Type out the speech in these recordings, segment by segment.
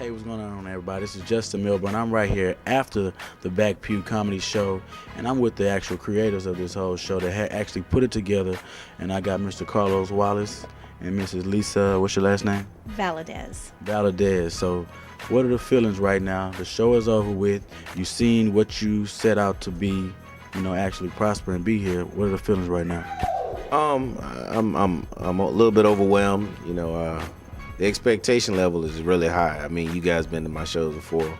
Hey, what's going on, everybody? This is Justin Milburn. I'm right here after the Back Pew Comedy Show, and I'm with the actual creators of this whole show that actually put it together. And I got Mr. Carlos Wallace and Mrs. Lisa, what's your last name? Valadez. Valadez. So, what are the feelings right now? The show is over with. You've seen what you set out to be, actually prosper and be here. What are the feelings right now? I'm a little bit overwhelmed. The expectation level is really high. I mean, you guys been to my shows before,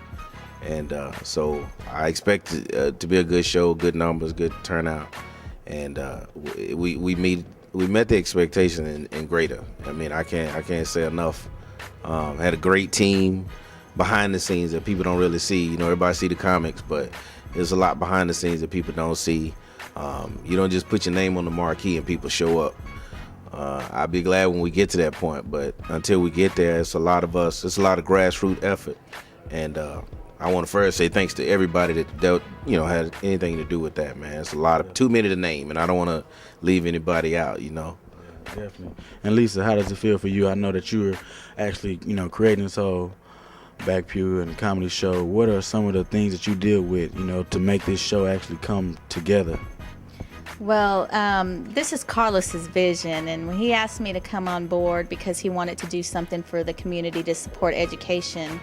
and so I expect it to be a good show, good numbers, good turnout, and we met the expectation and greater. I mean, I can't say enough. Had a great team behind the scenes that people don't really see. Everybody see the comics, but there's a lot behind the scenes that people don't see. You don't just put your name on the marquee and people show up. I'll be glad when we get to that point, but until we get there, it's a lot of us. It's a lot of grassroots effort, and I want to first say thanks to everybody that had anything to do with that. Man, it's a lot of too many to name, and I don't want to leave anybody out. Yeah, definitely. And Lisa, how does it feel for you? I know that you were actually creating this whole Back Pew and comedy show. What are some of the things that you deal with, to make this show actually come together? Well, this is Carlos's vision, and when he asked me to come on board because he wanted to do something for the community to support education,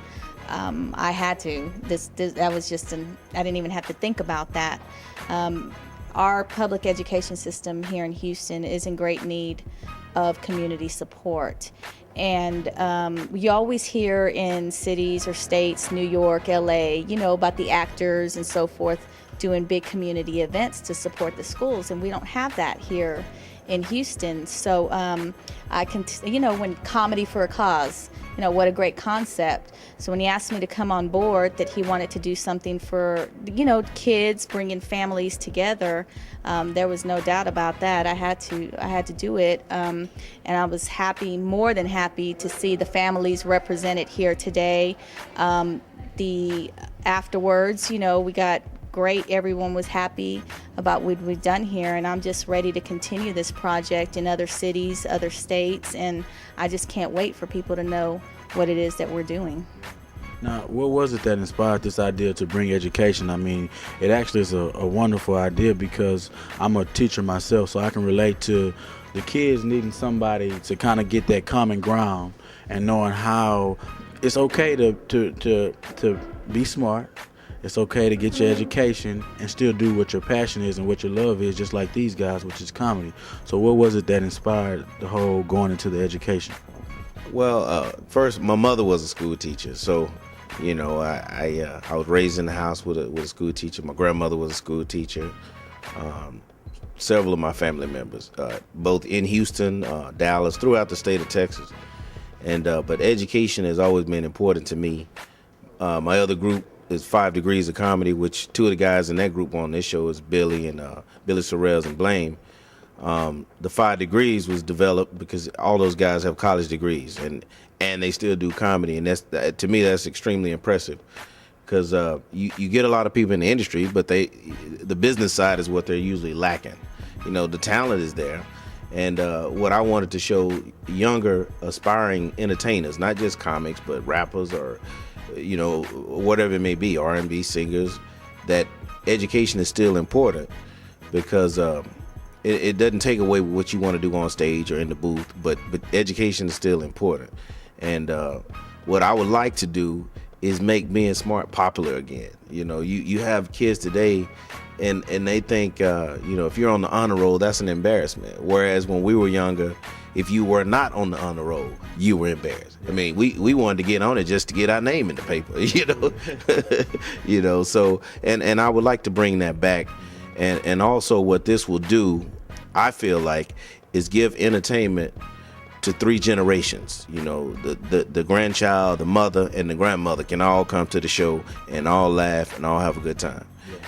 I had to. That was just I didn't even have to think about that. Our public education system here in Houston is in great need of community support. And you always hear in cities or states, New York, LA, about the actors and so forth doing big community events to support the schools, and we don't have that here in Houston. So I can, when comedy for a cause, what a great concept. So when he asked me to come on board, that he wanted to do something for, kids, bringing families together, there was no doubt about that. I had to do it, and I was happy, more than happy, to see the families represented here today. The afterwards, we got great. Everyone was happy about what we've done here, and I'm just ready to continue this project in other cities, other states, and I just can't wait for people to know what it is that we're doing. Now, what was it that inspired this idea to bring education? I mean, it actually is a wonderful idea because I'm a teacher myself, so I can relate to the kids needing somebody to kind of get that common ground and knowing how it's okay to be smart. It's okay to get your education and still do what your passion is and what your love is, just like these guys, which is comedy. So what was it that inspired the whole going into the education? Well, first, my mother was a school teacher, so I was raised in the house with a school teacher. My grandmother was a school teacher. Several of my family members, both in Houston, Dallas, throughout the state of Texas, and but education has always been important to me. My other group is 5 Degrees of Comedy, which two of the guys in that group on this show is Billy Sorrells and Blame. The 5 Degrees was developed because all those guys have college degrees and they still do comedy, and to me that's extremely impressive because you get a lot of people in the industry, but the business side is what they're usually lacking. The talent is there, and what I wanted to show younger aspiring entertainers, not just comics but rappers or whatever it may be, R&B singers, that education is still important because it doesn't take away what you want to do on stage or in the booth, but education is still important. And what I would like to do is make being smart popular again. You have kids today and they think, if you're on the honor roll, that's an embarrassment. Whereas when we were younger, if you were not on the honor roll, you were embarrassed. I mean, we wanted to get on it just to get our name in the paper, So, and I would like to bring that back. And also what this will do, I feel like, is give entertainment to 3 generations. The grandchild, the mother, and the grandmother can all come to the show and all laugh and all have a good time.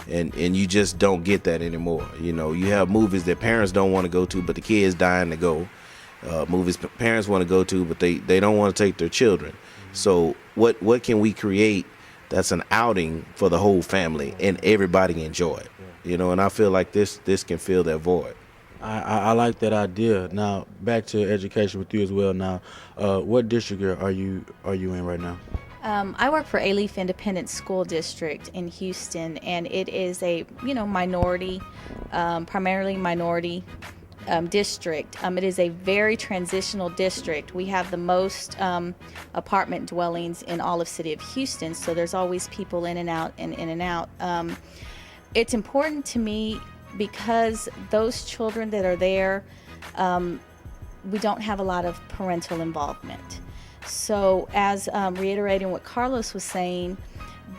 And you just don't get that anymore. You have movies that parents don't want to go to, but the kids dying to go. Movies parents want to go to, but they don't want to take their children. So what can we create that's an outing for the whole family and everybody enjoy it? And I feel like this can fill that void. I like that idea. Now, back to education with you as well. Now, what district are you in right now? I work for Alief Independent School District in Houston, and it is a minority, primarily minority district. It is a very transitional district. We have the most apartment dwellings in all of city of Houston, so there's always people in and out and in and out. It's important to me because those children that are there, we don't have a lot of parental involvement. So as reiterating what Carlos was saying,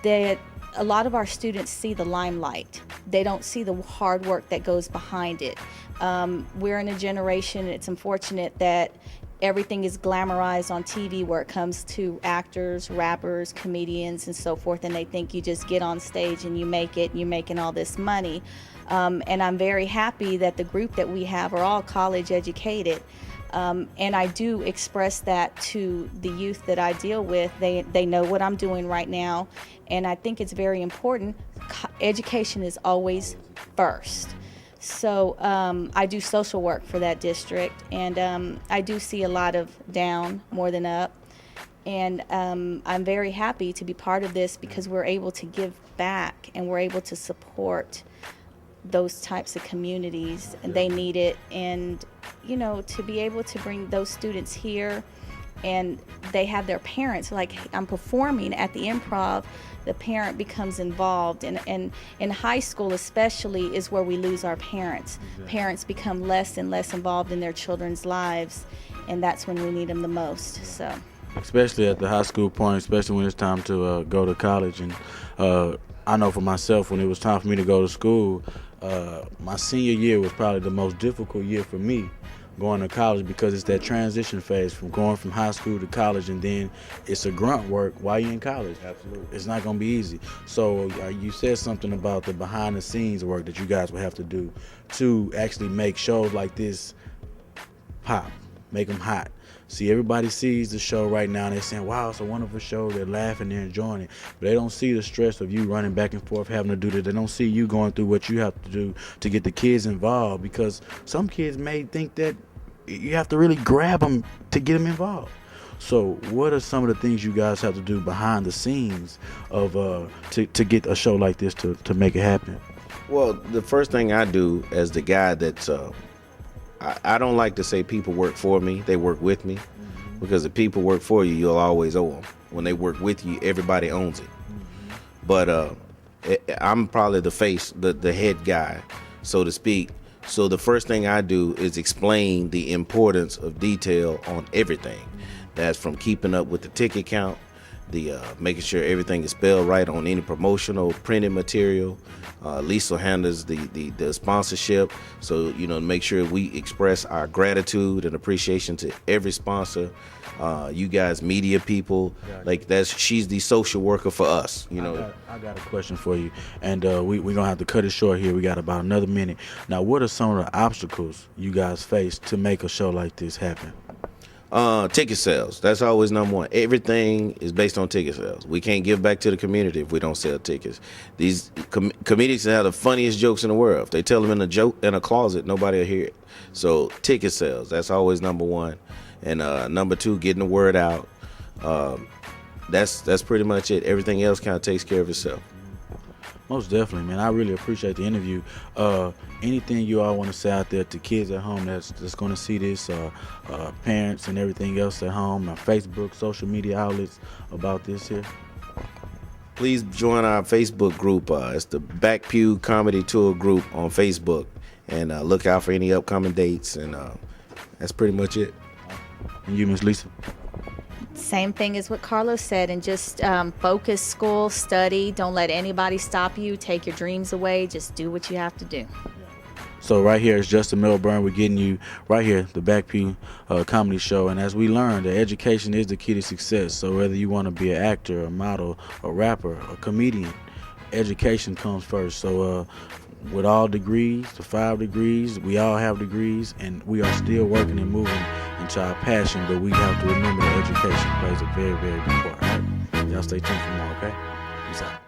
that a lot of our students see the limelight. They don't see the hard work that goes behind it. We're in a generation, it's unfortunate that everything is glamorized on TV where it comes to actors, rappers, comedians, and so forth, and they think you just get on stage and you make it, and you're making all this money. And I'm very happy that the group that we have are all college educated. And I do express that to the youth that I deal with. They know what I'm doing right now, and I think it's very important. Education is always first. So I do social work for that district, and I do see a lot of down more than up. And I'm very happy to be part of this because we're able to give back and we're able to support those types of communities, and they need it. And to be able to bring those students here, and they have their parents, like I'm performing at the Improv, the parent becomes involved, and in high school especially is where we lose our parents. Exactly. Parents become less and less involved in their children's lives, and that's when we need them the most. So especially at the high school point, especially when it's time to go to college. And I know for myself, when it was time for me to go to school, my senior year was probably the most difficult year for me going to college, because it's that transition phase from going from high school to college, and then it's a grunt work while you're in college. Absolutely. It's not going to be easy. So you said something about the behind the scenes work that you guys will have to do to actually make shows like this pop, make them hot. See, everybody sees the show right now and they're saying, wow, it's a wonderful show. They're laughing, they're enjoying it. But they don't see the stress of you running back and forth, having to do that. They don't see you going through what you have to do to get the kids involved, because some kids may think that you have to really grab them to get them involved. So what are some of the things you guys have to do behind the scenes of to get a show like this to make it happen? Well, the first thing I do as the guy that's I don't like to say people work for me, they work with me. Mm-hmm. Because if people work for you, you'll always owe them. When they work with you, everybody owns it. Mm-hmm. But I'm probably the face, the head guy, so to speak. So the first thing I do is explain the importance of detail on everything. Mm-hmm. That's from keeping up with the ticket count, the making sure everything is spelled right on any promotional printed material. Lisa handles the sponsorship, so make sure we express our gratitude and appreciation to every sponsor. You guys, media people, like she's the social worker for us. I got a question for you, and we're gonna have to cut it short here. We got about another minute. Now, what are some of the obstacles you guys face to make a show like this happen? Ticket sales. That's always number one. Everything is based on ticket sales. We can't give back to the community if we don't sell tickets. These comedians have the funniest jokes in the world. If they tell them in a closet, nobody will hear it. So ticket sales, that's always number one. And number two, getting the word out. That's pretty much it. Everything else kind of takes care of itself. Most definitely, man. I really appreciate the interview. Anything you all want to say out there to kids at home that's going to see this, parents and everything else at home, Facebook, social media outlets about this here? Please join our Facebook group. It's the Back Pew Comedy Tour group on Facebook, and look out for any upcoming dates. And that's pretty much it. And you, Miss Lisa? Same thing as what Carlos said, and just focus, school, study. Don't let anybody stop you. Take your dreams away. Just do what you have to do. So right here is Justin Milburn. We're getting you right here, the Back Pew Comedy Show. And as we learned, that education is the key to success. So whether you want to be an actor, a model, a rapper, a comedian, education comes first. So with all degrees, the 5 degrees, we all have degrees, and we are still working and moving into our passion. But we have to remember that education plays a very, very big part. All right? Y'all stay tuned for more, okay? Peace out.